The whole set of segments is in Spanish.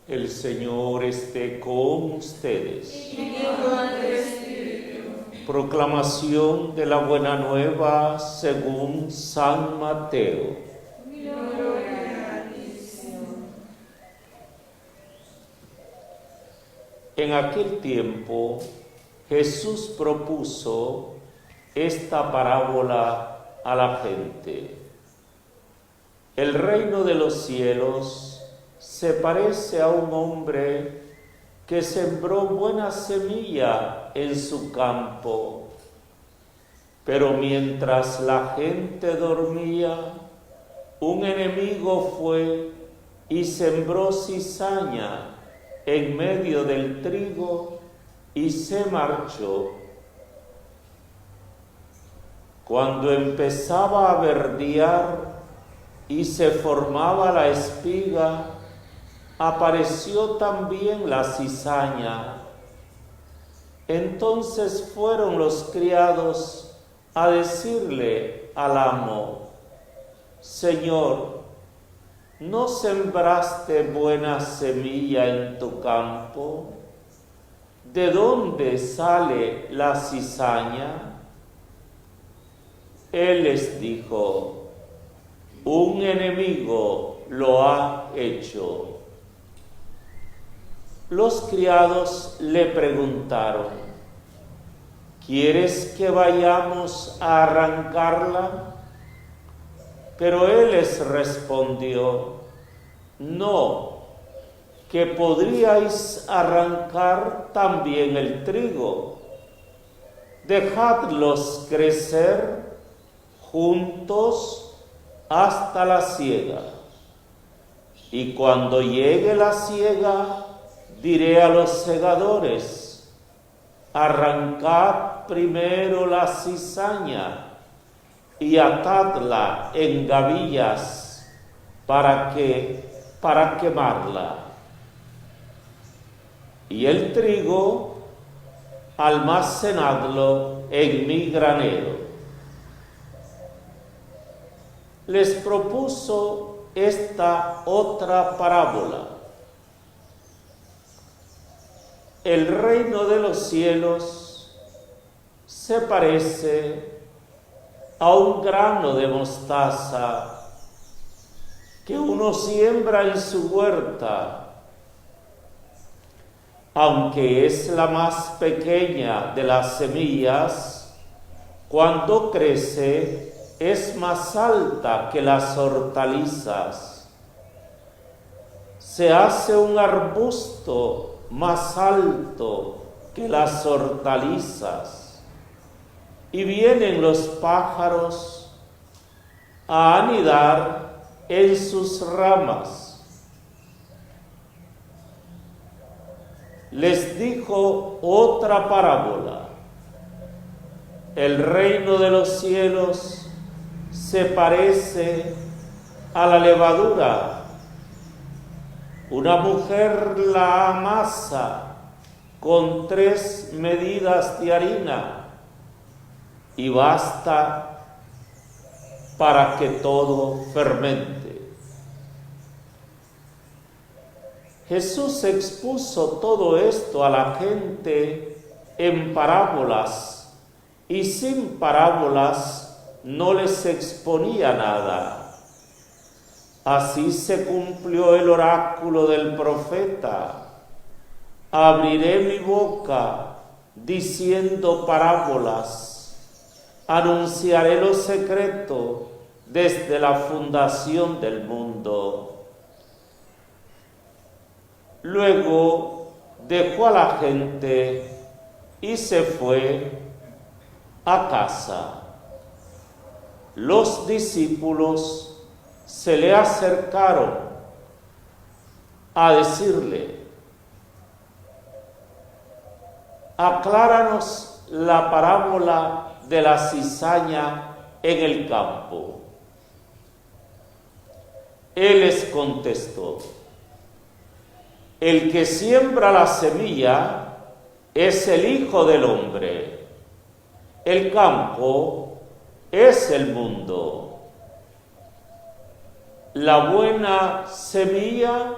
El Señor esté con ustedes. Y con tu espíritu. Proclamación de la Buena Nueva según San Mateo. Gloria a ti, Señor. En aquel tiempo, Jesús propuso esta parábola a la gente. El reino de los cielos se parece a un hombre que sembró buena semilla en su campo, pero mientras la gente dormía, un enemigo fue y sembró cizaña en medio del trigo y se marchó. Cuando empezaba a verdear y se formaba la espiga, apareció también la cizaña. Entonces fueron los criados a decirle al amo: Señor, ¿no sembraste buena semilla en tu campo? ¿De dónde sale la cizaña? Él les dijo: un enemigo lo ha hecho. Los criados le preguntaron: ¿quieres que vayamos a arrancarla? Pero él les respondió: no, que podríais arrancar también el trigo. Dejadlos crecer juntos hasta la siega. Y cuando llegue la siega, diré a los segadores: arrancad primero la cizaña y atadla en gavillas para quemarla. Y el trigo almacenadlo en mi granero. Les propuso esta otra parábola. El reino de los cielos se parece a un grano de mostaza que uno siembra en su huerta. Aunque es la más pequeña de las semillas, cuando crece es más alta que las hortalizas. Se hace un arbusto más alto que las hortalizas, y vienen los pájaros a anidar en sus ramas. Les dijo otra parábola: el reino de los cielos se parece a la levadura. Una mujer la amasa con 3 medidas de harina y basta para que todo fermente. Jesús expuso todo esto a la gente en parábolas, y sin parábolas no les exponía nada. Así se cumplió el oráculo del profeta: abriré mi boca diciendo parábolas, anunciaré lo secreto desde la fundación del mundo. Luego dejó a la gente y se fue a casa. Los discípulos se le acercaron a decirle: acláranos la parábola de la cizaña en el campo. Él les contestó: el que siembra la semilla es el Hijo del Hombre. El campo es el mundo. La buena semilla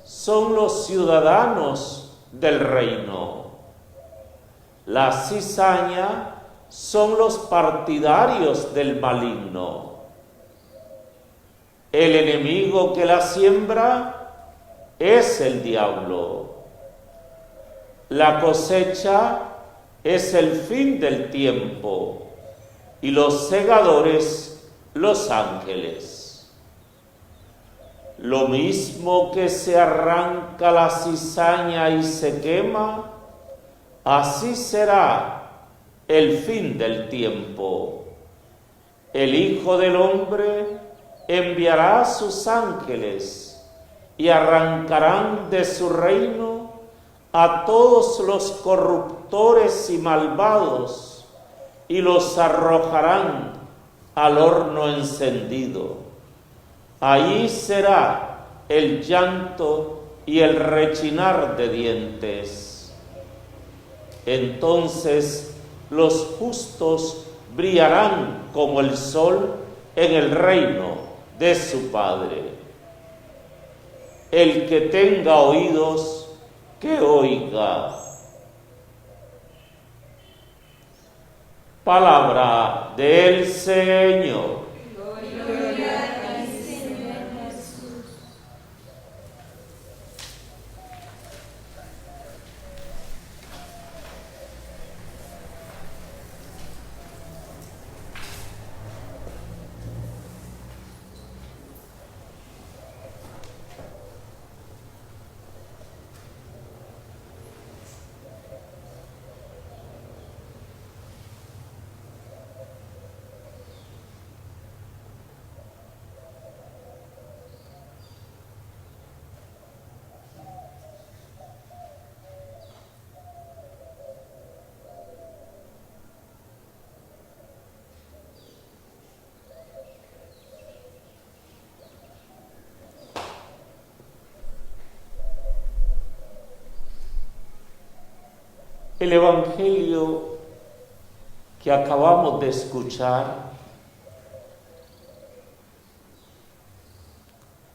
son los ciudadanos del reino. La cizaña son los partidarios del maligno. El enemigo que la siembra es el diablo. La cosecha es el fin del tiempo y los segadores los ángeles. Lo mismo que se arranca la cizaña y se quema, así será el fin del tiempo. El Hijo del Hombre enviará a sus ángeles y arrancarán de su reino a todos los corruptores y malvados y los arrojarán al horno encendido. Allí será el llanto y el rechinar de dientes. Entonces los justos brillarán como el sol en el reino de su Padre. El que tenga oídos, que oiga. Palabra del Señor. Gloria a ti, Señor Jesús. El Evangelio que acabamos de escuchar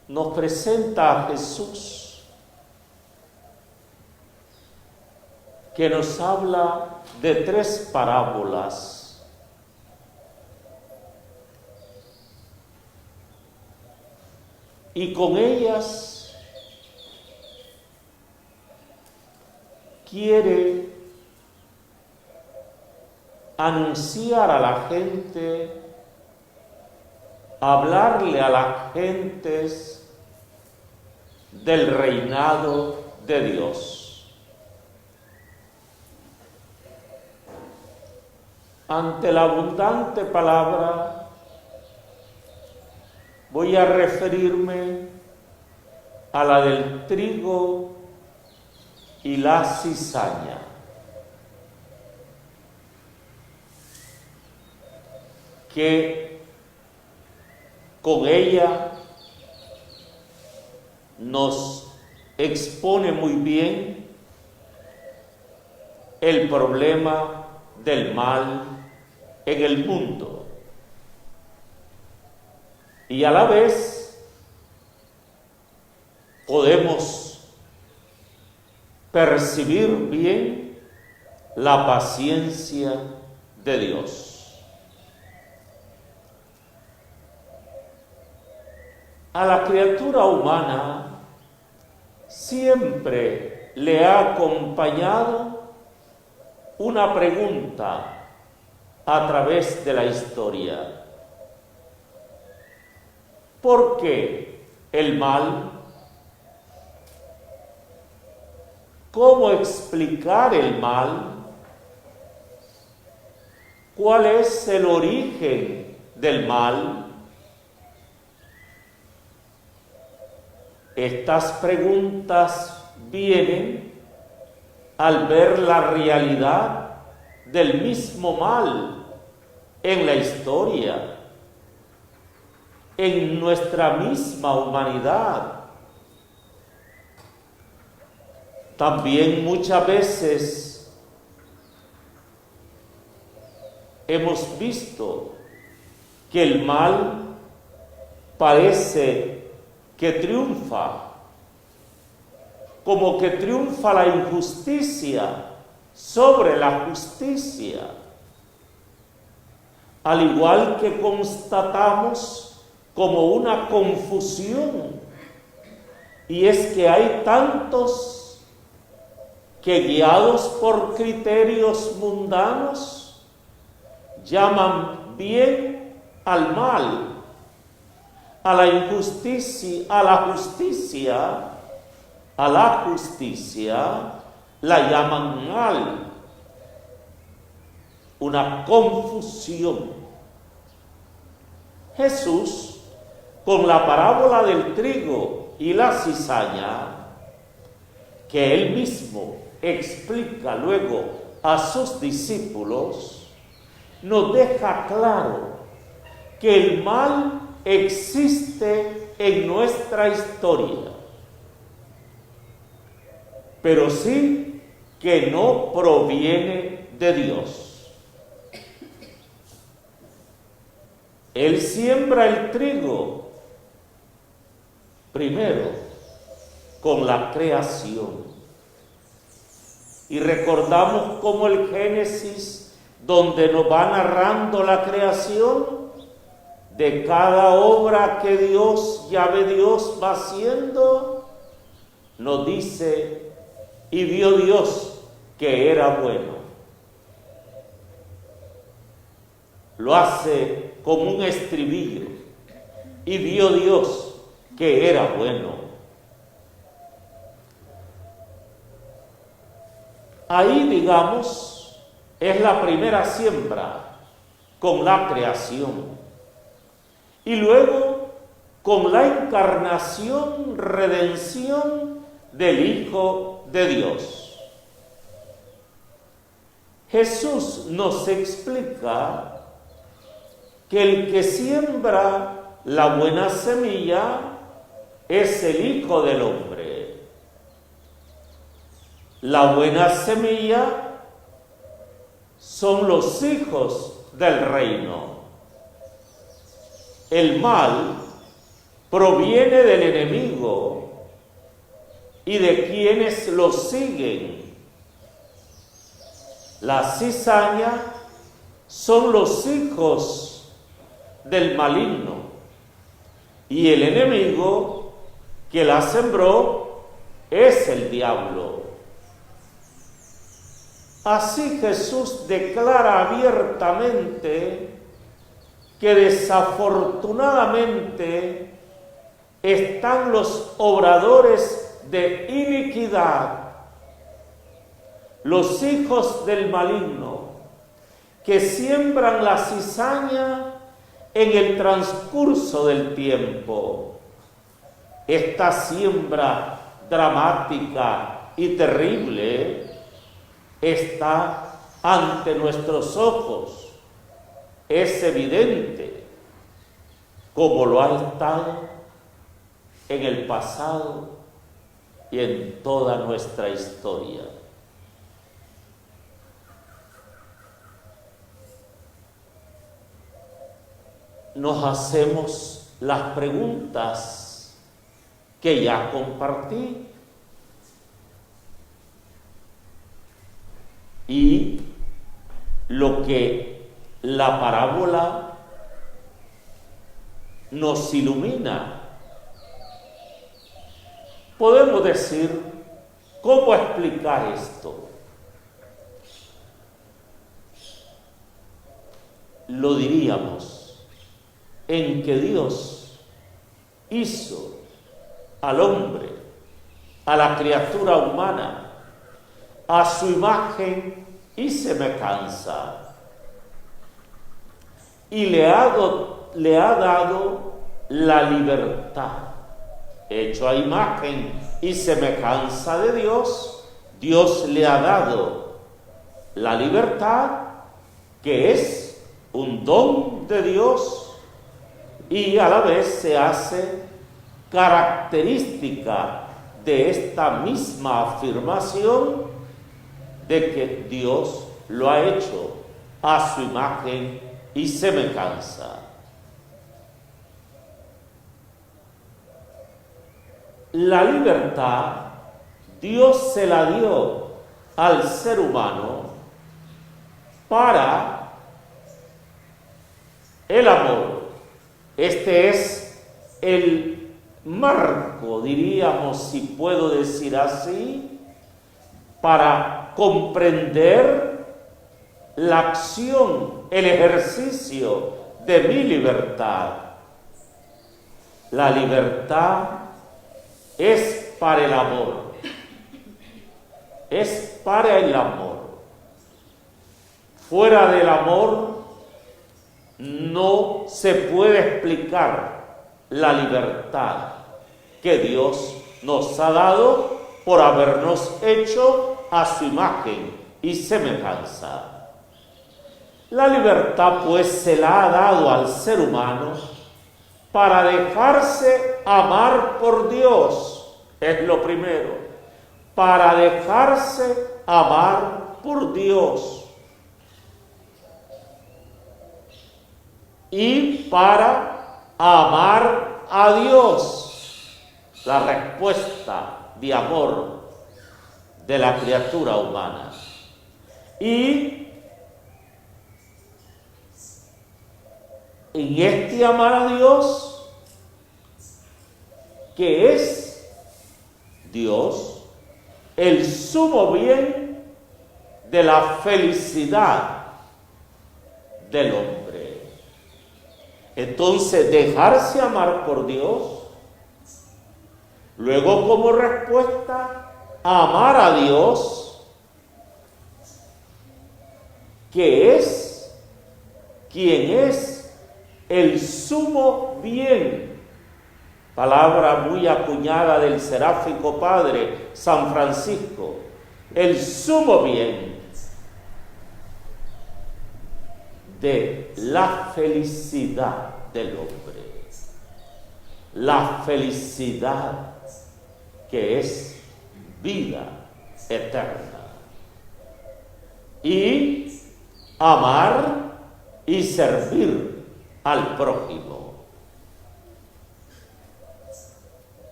nos presenta a Jesús, que nos habla de 3 parábolas. Y con ellas quiere anunciar a la gente, hablarle a las gentes del reinado de Dios. Ante la abundante palabra, voy a referirme a la del trigo y la cizaña. Que con ella nos expone muy bien el problema del mal en el mundo y a la vez podemos percibir bien la paciencia de Dios. A la criatura humana siempre le ha acompañado una pregunta a través de la historia. ¿Por qué el mal? ¿Cómo explicar el mal? ¿Cuál es el origen del mal? Estas preguntas vienen al ver la realidad del mismo mal en la historia, en nuestra misma humanidad. También muchas veces hemos visto que el mal parece que triunfa como que triunfa la injusticia sobre la justicia. Al igual que constatamos como una confusión, y es que hay tantos que, guiados por criterios mundanos, llaman bien al mal, a la injusticia, a la justicia la llaman mal. Una confusión. Jesús, con la parábola del trigo y la cizaña, que él mismo explica luego a sus discípulos, nos deja claro que el mal existe en nuestra historia, pero sí que no proviene de Dios. Él siembra el trigo primero con la creación. Y recordamos cómo el Génesis, donde nos va narrando la creación de cada obra que Dios, Yahvé Dios, va haciendo, nos dice: y vio Dios que era bueno. Lo hace como un estribillo. Y vio Dios que era bueno. Ahí, digamos, es la primera siembra con la creación. Y luego con la encarnación, redención del Hijo de Dios. Jesús nos explica que el que siembra la buena semilla es el Hijo del Hombre. La buena semilla son los hijos del reino. El mal proviene del enemigo y de quienes lo siguen. La cizaña son los hijos del maligno, y el enemigo que la sembró es el diablo. Así Jesús declara abiertamente que desafortunadamente están los obradores de iniquidad, los hijos del maligno, que siembran la cizaña en el transcurso del tiempo. Esta siembra dramática y terrible está ante nuestros ojos. Es evidente, como lo ha estado en el pasado y en toda nuestra historia. Nos hacemos las preguntas que ya compartí. Y lo que la parábola nos ilumina. Podemos decir, ¿cómo explicar esto? Lo diríamos en que Dios hizo al hombre, a la criatura humana, a su imagen y semejanza, y le ha dado la libertad. Hecho a imagen y semejanza de Dios, Dios le ha dado la libertad, que es un don de Dios, y a la vez se hace característica de esta misma afirmación de que Dios lo ha hecho a su imagen y semejanza. La libertad Dios se la dio al ser humano para el amor. Este es el marco, diríamos, si puedo decir así, para comprender la acción, el ejercicio de mi libertad. La libertad es para el amor. Es para el amor. Fuera del amor no se puede explicar la libertad que Dios nos ha dado por habernos hecho a su imagen y semejanza. La libertad pues se la ha dado al ser humano para dejarse amar por Dios, es lo primero, para dejarse amar por Dios y para amar a Dios. La respuesta de amor de la criatura humana. Y en este amar a Dios, que es Dios, el sumo bien de la felicidad del hombre. Entonces, dejarse amar por Dios, luego como respuesta, amar a Dios, que es quien es el sumo bien. Palabra muy acuñada del seráfico padre San Francisco. El sumo bien de la felicidad del hombre. La felicidad que es vida eterna. Y amar y servir al prójimo.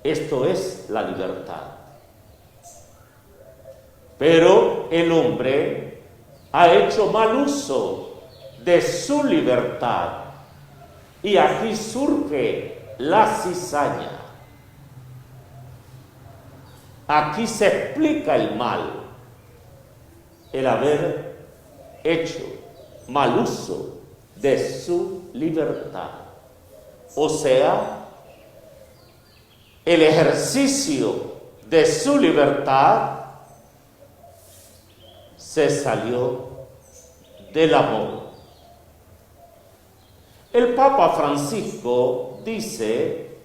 Esto es la libertad. Pero el hombre ha hecho mal uso de su libertad. Y aquí surge la cizaña. Aquí se explica el mal, el haber hecho mal uso de su libertad. O sea, el ejercicio de su libertad se salió del amor. El Papa Francisco dice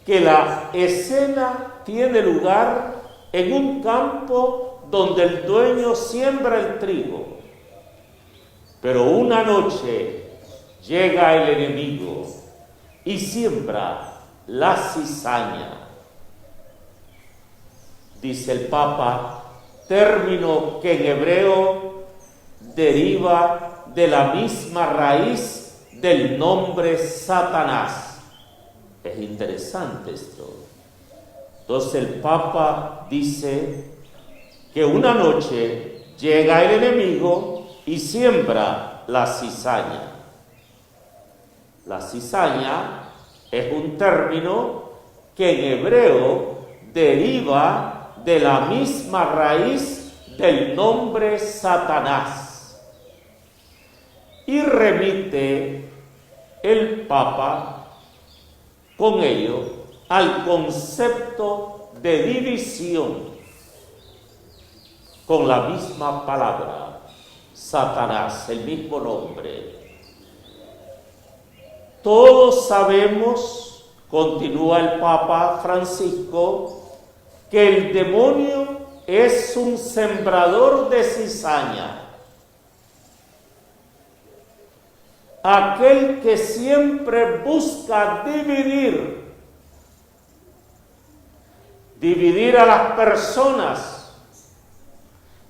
que la escena tiene lugar en un campo donde el dueño siembra el trigo. Pero una noche llega el enemigo y siembra la cizaña. Dice el Papa, término que en hebreo deriva de la misma raíz del nombre Satanás. Es interesante esto. Entonces el Papa dice que una noche llega el enemigo y siembra la cizaña. La cizaña es un término que en hebreo deriva de la misma raíz del nombre Satanás. Y remite el Papa con ello al concepto de división con la misma palabra, Satanás, el mismo nombre. Todos sabemos, continúa el Papa Francisco, que el demonio es un sembrador de cizaña. Aquel que siempre busca dividir a las personas,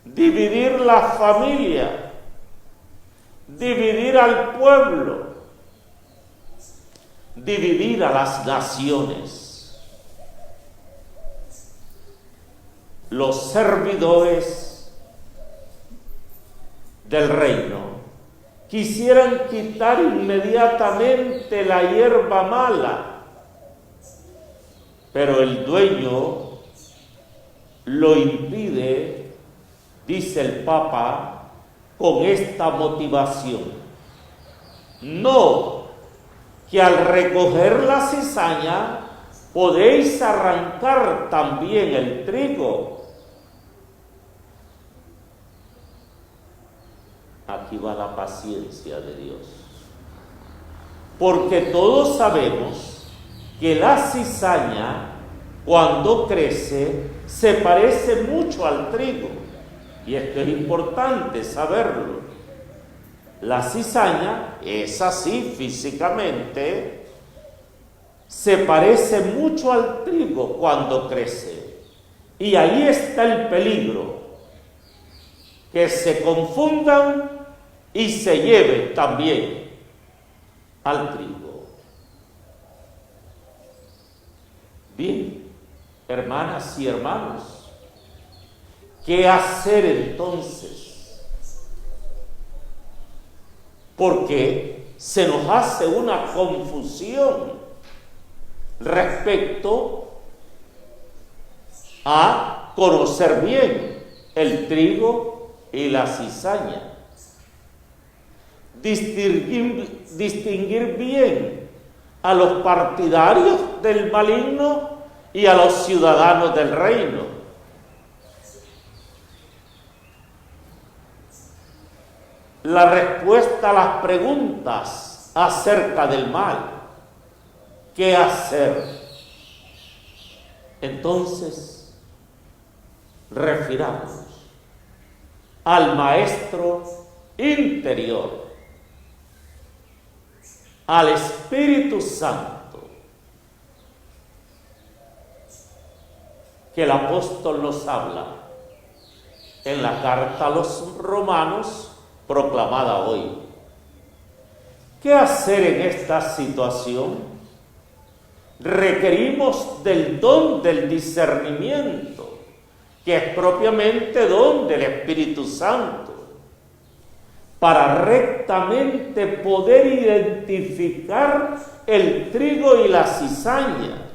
dividir la familia, dividir al pueblo, dividir a las naciones. los servidores del reino quisieran quitar inmediatamente la hierba mala, pero el dueño lo impide, dice el Papa, con esta motivación: no, que al recoger la cizaña podéis arrancar también el trigo. Aquí va la paciencia de Dios, porque todos sabemos que la cizaña, cuando crece, se parece mucho al trigo, y esto es importante saberlo. La cizaña es así físicamente, se parece mucho al trigo cuando crece, y ahí está el peligro, que se confundan y se lleven también al trigo. Bien, hermanas y hermanos, ¿qué hacer entonces? Porque se nos hace una confusión respecto a conocer bien el trigo y la cizaña, distinguir bien a los partidarios del maligno y a los ciudadanos del reino. La respuesta a las preguntas acerca del mal, ¿qué hacer? Entonces, refiramos al Maestro interior, al Espíritu Santo, que el apóstol nos habla en la carta a los Romanos proclamada hoy. ¿Qué hacer en esta situación? Requerimos del don del discernimiento, que es propiamente don del Espíritu Santo, para rectamente poder identificar el trigo y la cizaña,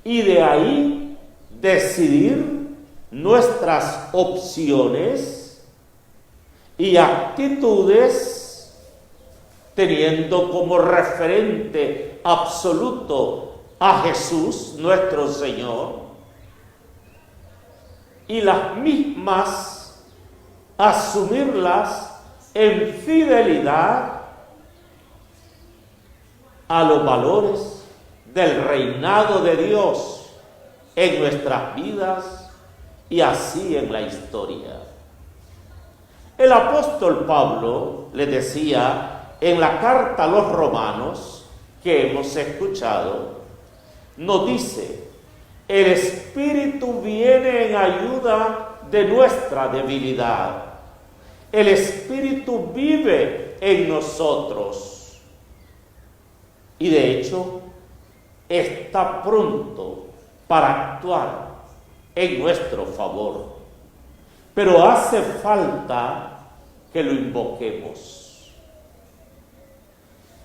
y de ahí decidir nuestras opciones y actitudes, teniendo como referente absoluto a Jesús, nuestro Señor, y las mismas asumirlas en fidelidad a los valores del reinado de Dios en nuestras vidas y así en la historia. El apóstol Pablo le decía en la carta a los Romanos que hemos escuchado, nos dice: el Espíritu viene en ayuda de nuestra debilidad. El Espíritu vive en nosotros y de hecho está pronto para actuar en nuestro favor. Pero hace falta que lo invoquemos.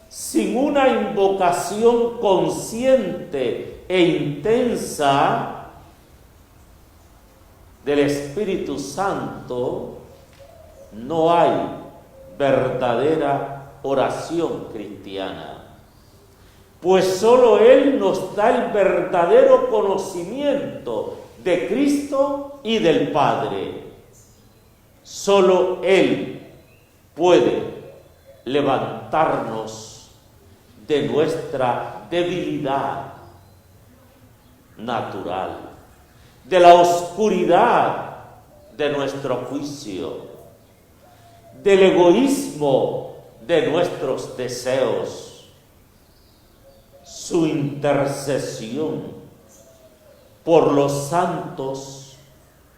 Sin una invocación consciente e intensa del Espíritu Santo, no hay verdadera oración cristiana, pues solo Él nos da el verdadero conocimiento de Cristo y del Padre. Solo Él puede levantarnos de nuestra debilidad natural, de la oscuridad de nuestro juicio, del egoísmo de nuestros deseos. Su intercesión por los santos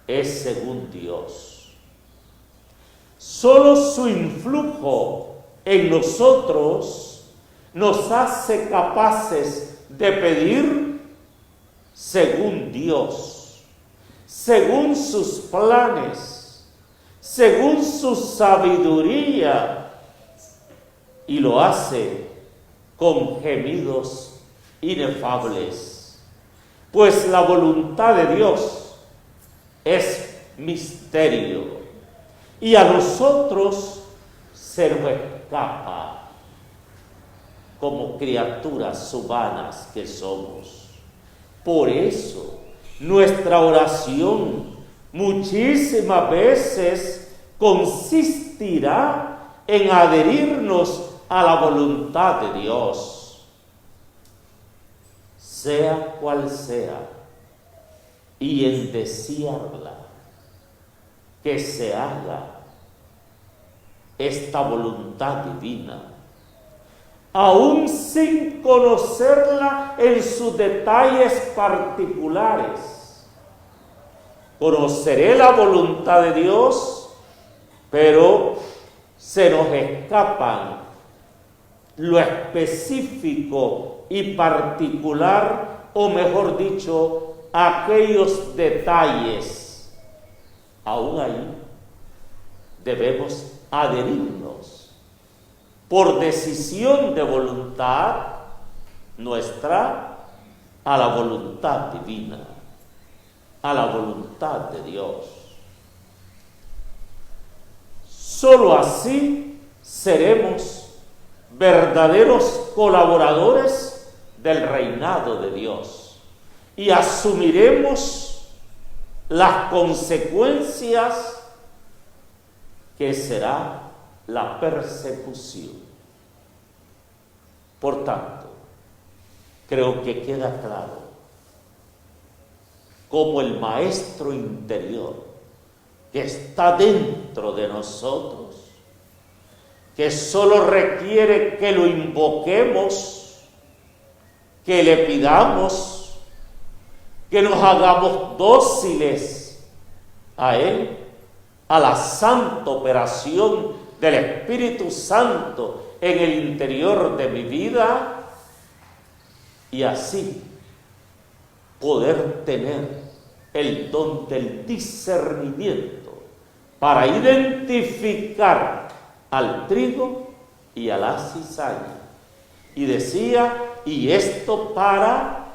es según Dios. Solo su influjo en nosotros nos hace capaces de pedir según Dios, según sus planes, según su sabiduría, y lo hace con gemidos inefables, pues la voluntad de Dios es misterio y a nosotros se nos escapa como criaturas humanas que somos. Por eso nuestra oración muchísimas veces consistirá en adherirnos a la voluntad de Dios, sea cual sea, y en desearla, que se haga esta voluntad divina, aún sin conocerla en sus detalles particulares. Conoceré la voluntad de Dios, pero se nos escapan lo específico y particular, o mejor dicho, aquellos detalles. Aún ahí debemos adherirnos por decisión de voluntad nuestra a la voluntad divina, a la voluntad de Dios. Solo así seremos verdaderos colaboradores del reinado de Dios y asumiremos las consecuencias que será la persecución. Por tanto, creo que queda claro cómo el maestro interior que está dentro de nosotros, que solo requiere que lo invoquemos, que le pidamos, que nos hagamos dóciles a Él, a la santa operación del Espíritu Santo en el interior de mi vida, y así poder tener el don del discernimiento para identificar al trigo y a la cizaña. Y decía, y esto para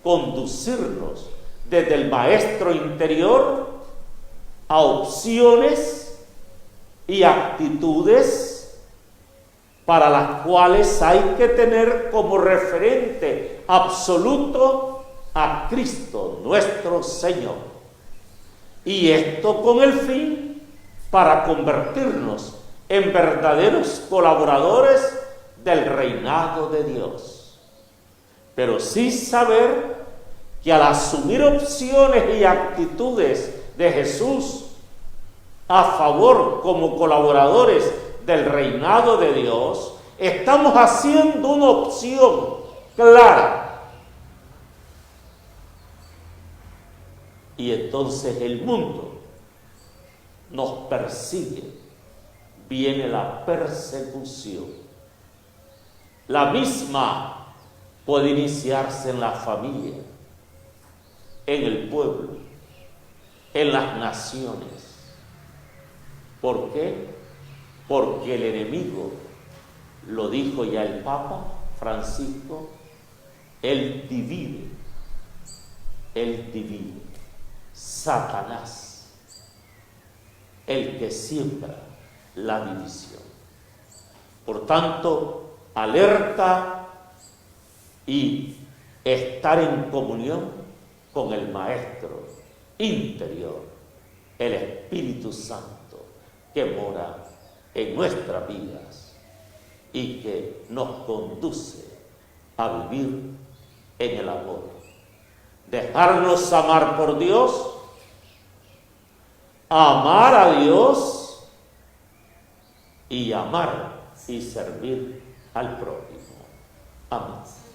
conducirnos desde el maestro interior a opciones y actitudes para las cuales hay que tener como referente absoluto a Cristo nuestro Señor. Y esto con el fin para convertirnos en verdaderos colaboradores del reinado de Dios. Pero sí saber que al asumir opciones y actitudes de Jesús a favor como colaboradores del reinado de Dios, estamos haciendo una opción clara. Y entonces el mundo nos persigue. Viene la persecución. La misma puede iniciarse en la familia, en el pueblo, en las naciones. ¿Por qué? Porque el enemigo, lo dijo ya el Papa Francisco, él divide. Satanás, el que siembra la división. Por tanto, alerta y estar en comunión con el Maestro interior, el Espíritu Santo, que mora en nuestras vidas y que nos conduce a vivir en el amor. Dejarnos amar por Dios, amar a Dios y amar y servir al prójimo. Amén.